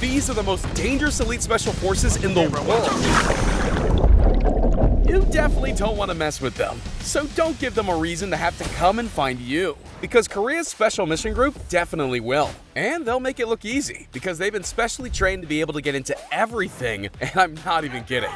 These are the most dangerous elite special forces in the world. You definitely don't want to mess with them, so don't give them a reason to have to come and find you. Because Korea's Special Mission Group definitely will. And they'll make it look easy, because they've been specially trained to be able to get into everything, and I'm not even kidding.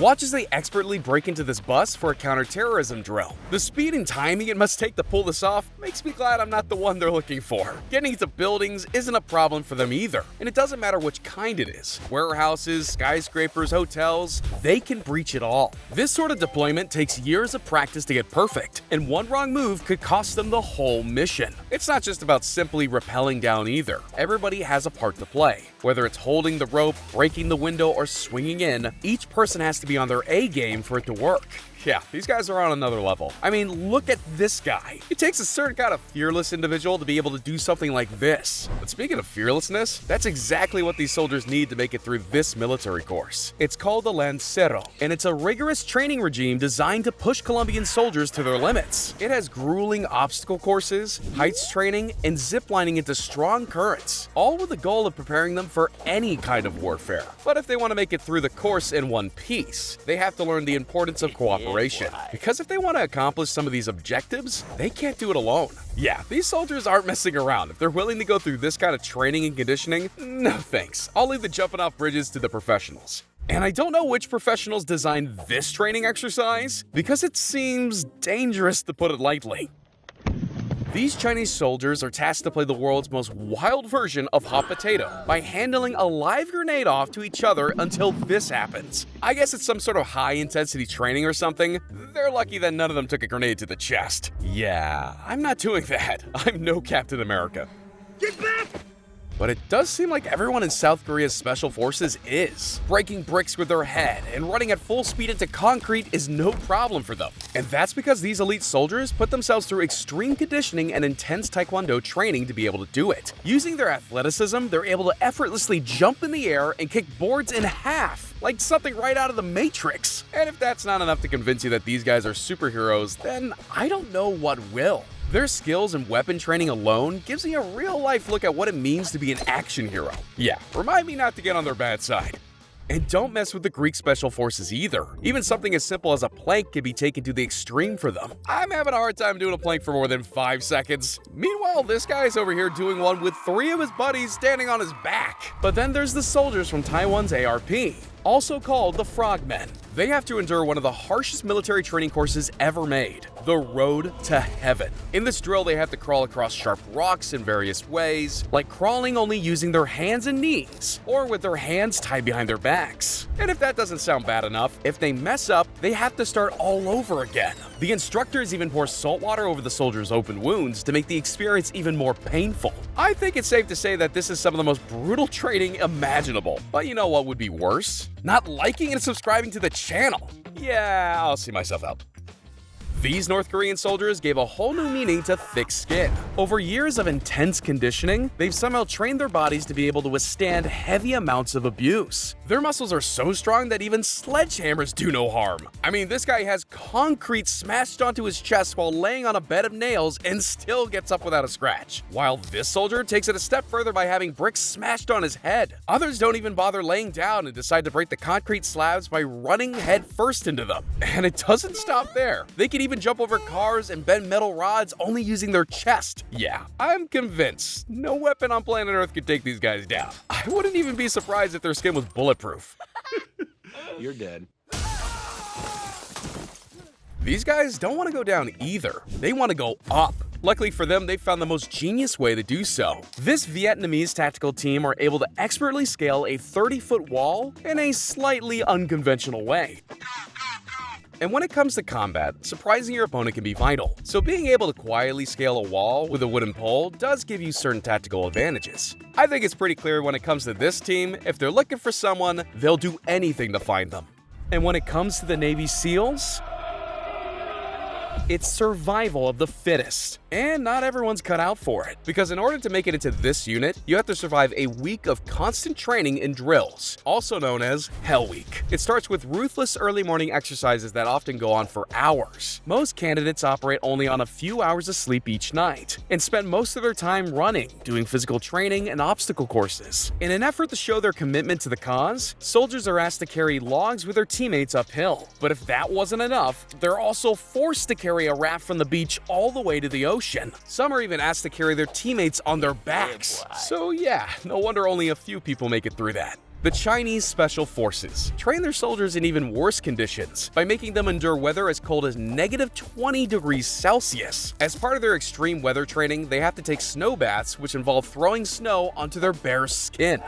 Watch as they expertly break into this bus for a counterterrorism drill. The speed and timing it must take to pull this off makes me glad I'm not the one they're looking for. Getting into buildings isn't a problem for them either, and it doesn't matter which kind it is. Warehouses, skyscrapers, hotels, they can breach it all. This sort of deployment takes years of practice to get perfect, and one wrong move could cost them the whole mission. It's not just about simply rappelling down either. Everybody has a part to play. Whether it's holding the rope, breaking the window, or swinging in, each person has to be on their A game for it to work. Yeah, these guys are on another level. I mean, look at this guy. It takes a certain kind of fearless individual to be able to do something like this. But speaking of fearlessness, that's exactly what these soldiers need to make it through this military course. It's called the Lancero, and it's a rigorous training regime designed to push Colombian soldiers to their limits. It has grueling obstacle courses, heights training, and ziplining into strong currents, all with the goal of preparing them for any kind of warfare. But if they want to make it through the course in one piece, they have to learn the importance of cooperation. Because if they want to accomplish some of these objectives, they can't do it alone. Yeah, these soldiers aren't messing around. If they're willing to go through this kind of training and conditioning, no thanks. I'll leave the jumping off bridges to the professionals. And I don't know which professionals designed this training exercise, because it seems dangerous to put it lightly. These Chinese soldiers are tasked to play the world's most wild version of hot potato by handling a live grenade off to each other until this happens. I guess it's some sort of high-intensity training or something. They're lucky that none of them took a grenade to the chest. Yeah, I'm not doing that. I'm no Captain America. Get back! But it does seem like everyone in South Korea's special forces is. Breaking bricks with their head and running at full speed into concrete is no problem for them. And that's because these elite soldiers put themselves through extreme conditioning and intense taekwondo training to be able to do it. Using their athleticism, they're able to effortlessly jump in the air and kick boards in half, like something right out of the Matrix. And if that's not enough to convince you that these guys are superheroes, then I don't know what will. Their skills and weapon training alone gives me a real-life look at what it means to be an action hero. Yeah, remind me not to get on their bad side. And don't mess with the Greek Special Forces either. Even something as simple as a plank can be taken to the extreme for them. I'm having a hard time doing a plank for more than 5 seconds. Meanwhile, this guy's over here doing one with 3 of his buddies standing on his back. But then there's the soldiers from Taiwan's ARP, also called the Frogmen. They have to endure one of the harshest military training courses ever made, the Road to Heaven. In this drill, they have to crawl across sharp rocks in various ways, like crawling only using their hands and knees, or with their hands tied behind their backs. And if that doesn't sound bad enough, if they mess up, they have to start all over again. The instructors even pour salt water over the soldiers' open wounds to make the experience even more painful. I think it's safe to say that this is some of the most brutal training imaginable. But you know what would be worse? Not liking and subscribing to the channel. Yeah, I'll see myself out. These North Korean soldiers gave a whole new meaning to thick skin. Over years of intense conditioning, they've somehow trained their bodies to be able to withstand heavy amounts of abuse. Their muscles are so strong that even sledgehammers do no harm. I mean, this guy has concrete smashed onto his chest while laying on a bed of nails and still gets up without a scratch. While this soldier takes it a step further by having bricks smashed on his head. Others don't even bother laying down and decide to break the concrete slabs by running head first into them. And it doesn't stop there. They can even jump over cars and bend metal rods only using their chest. Yeah, I'm convinced no weapon on planet Earth could take these guys down. I wouldn't even be surprised if their skin was bulletproof. You're dead. These guys don't want to go down either. They want to go up. Luckily for them, they found the most genius way to do so. This Vietnamese tactical team are able to expertly scale a 30-foot wall in a slightly unconventional way. And when it comes to combat, surprising your opponent can be vital. So being able to quietly scale a wall with a wooden pole does give you certain tactical advantages. I think it's pretty clear when it comes to this team, if they're looking for someone, they'll do anything to find them. And when it comes to the Navy SEALs, it's survival of the fittest. And not everyone's cut out for it, because in order to make it into this unit, you have to survive a week of constant training in drills, also known as Hell Week. It starts with ruthless early morning exercises that often go on for hours. Most candidates operate only on a few hours of sleep each night, and spend most of their time running, doing physical training and obstacle courses. In an effort to show their commitment to the cause, soldiers are asked to carry logs with their teammates uphill. But if that wasn't enough, they're also forced to carry a raft from the beach all the way to the ocean. Some are even asked to carry their teammates on their backs. So yeah, no wonder only a few people make it through that. The Chinese Special Forces train their soldiers in even worse conditions by making them endure weather as cold as -20 degrees Celsius. As part of their extreme weather training, they have to take snow baths, which involve throwing snow onto their bare skin.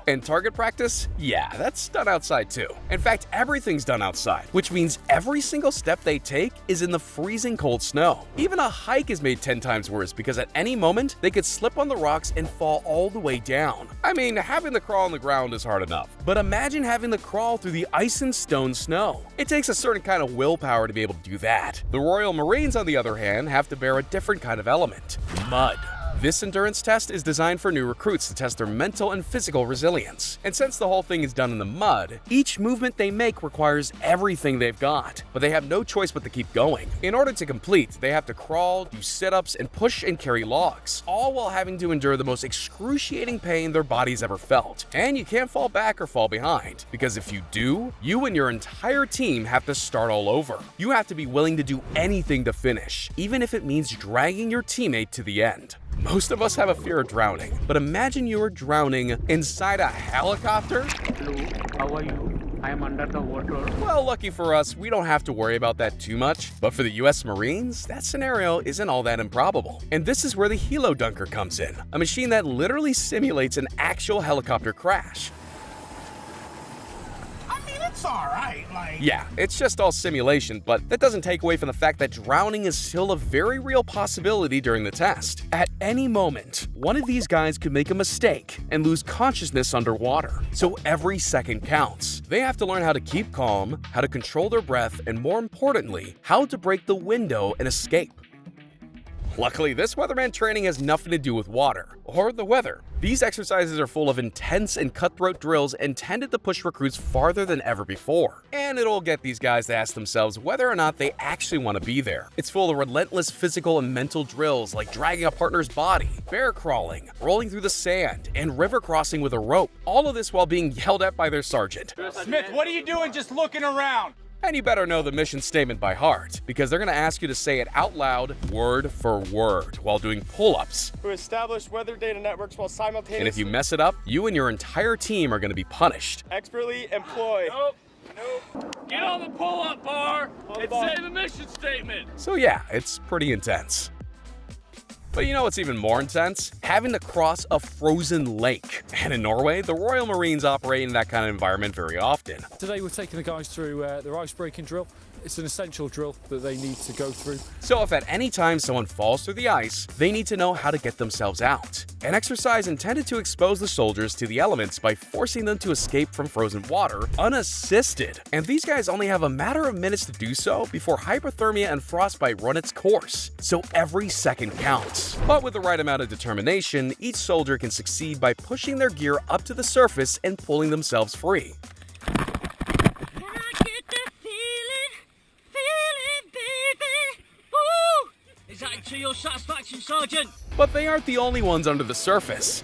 And target practice? Yeah, that's done outside too. In fact, everything's done outside, which means every single step they take is in the freezing cold snow. Even a hike is made 10 times worse because at any moment, they could slip on the rocks and fall all the way down. I mean, having to crawl on the ground is hard enough, but imagine having to crawl through the ice and stone snow. It takes a certain kind of willpower to be able to do that. The Royal Marines, on the other hand, have to bear a different kind of element: mud. This endurance test is designed for new recruits to test their mental and physical resilience. And since the whole thing is done in the mud, each movement they make requires everything they've got, but they have no choice but to keep going. In order to complete, they have to crawl, do sit-ups, and push and carry logs, all while having to endure the most excruciating pain their bodies ever felt. And you can't fall back or fall behind, because if you do, you and your entire team have to start all over. You have to be willing to do anything to finish, even if it means dragging your teammate to the end. Most of us have a fear of drowning, but imagine you are drowning inside a helicopter? Hello, how are you? I am under the water. Well, lucky for us, we don't have to worry about that too much. But for the US Marines, that scenario isn't all that improbable. And this is where the Helo Dunker comes in, a machine that literally simulates an actual helicopter crash. It's alright, Yeah, it's just all simulation, but that doesn't take away from the fact that drowning is still a very real possibility during the test. At any moment, one of these guys could make a mistake and lose consciousness underwater, so every second counts. They have to learn how to keep calm, how to control their breath, and more importantly, how to break the window and escape. Luckily, this weatherman training has nothing to do with water or the weather. These exercises are full of intense and cutthroat drills intended to push recruits farther than ever before. And it'll get these guys to ask themselves whether or not they actually want to be there. It's full of relentless physical and mental drills like dragging a partner's body, bear crawling, rolling through the sand, and river crossing with a rope. All of this while being yelled at by their sergeant. Smith, what are you doing just looking around? And you better know the mission statement by heart, because they're going to ask you to say it out loud, word for word, while doing pull-ups. Who establish weather data networks while simultaneously And if you mess it up, you and your entire team are going to be punished. expertly employ. Nope. Get on the pull-up bar and say the mission statement. So yeah, it's pretty intense. But you know what's even more intense? Having to cross a frozen lake. And in Norway, the Royal Marines operate in that kind of environment very often. Today we're taking the guys through their ice breaking drill. It's an essential drill that they need to go through. So if at any time someone falls through the ice, they need to know how to get themselves out. An exercise intended to expose the soldiers to the elements by forcing them to escape from frozen water unassisted. And these guys only have a matter of minutes to do so before hypothermia and frostbite run its course. So every second counts. But with the right amount of determination, each soldier can succeed by pushing their gear up to the surface and pulling themselves free. Is that to your satisfaction, Sergeant? But they aren't the only ones under the surface.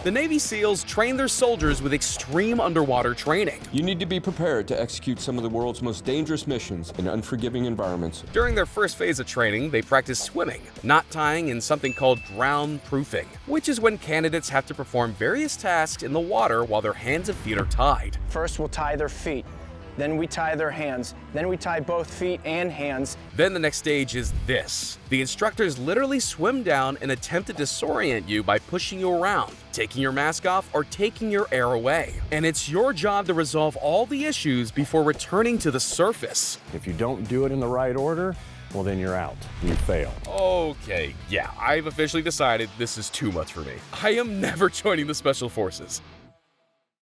The Navy SEALs train their soldiers with extreme underwater training. You need to be prepared to execute some of the world's most dangerous missions in unforgiving environments. During their first phase of training, they practice swimming, knot tying, and something called drown proofing, which is when candidates have to perform various tasks in the water while their hands and feet are tied. First, we'll tie their feet. Then we tie their hands. Then we tie both feet and hands. Then the next stage is this. The instructors literally swim down and attempt to disorient you by pushing you around, taking your mask off, or taking your air away. And it's your job to resolve all the issues before returning to the surface. If you don't do it in the right order, well, then you're out. You fail. Okay, yeah, I've officially decided this is too much for me. I am never joining the Special Forces.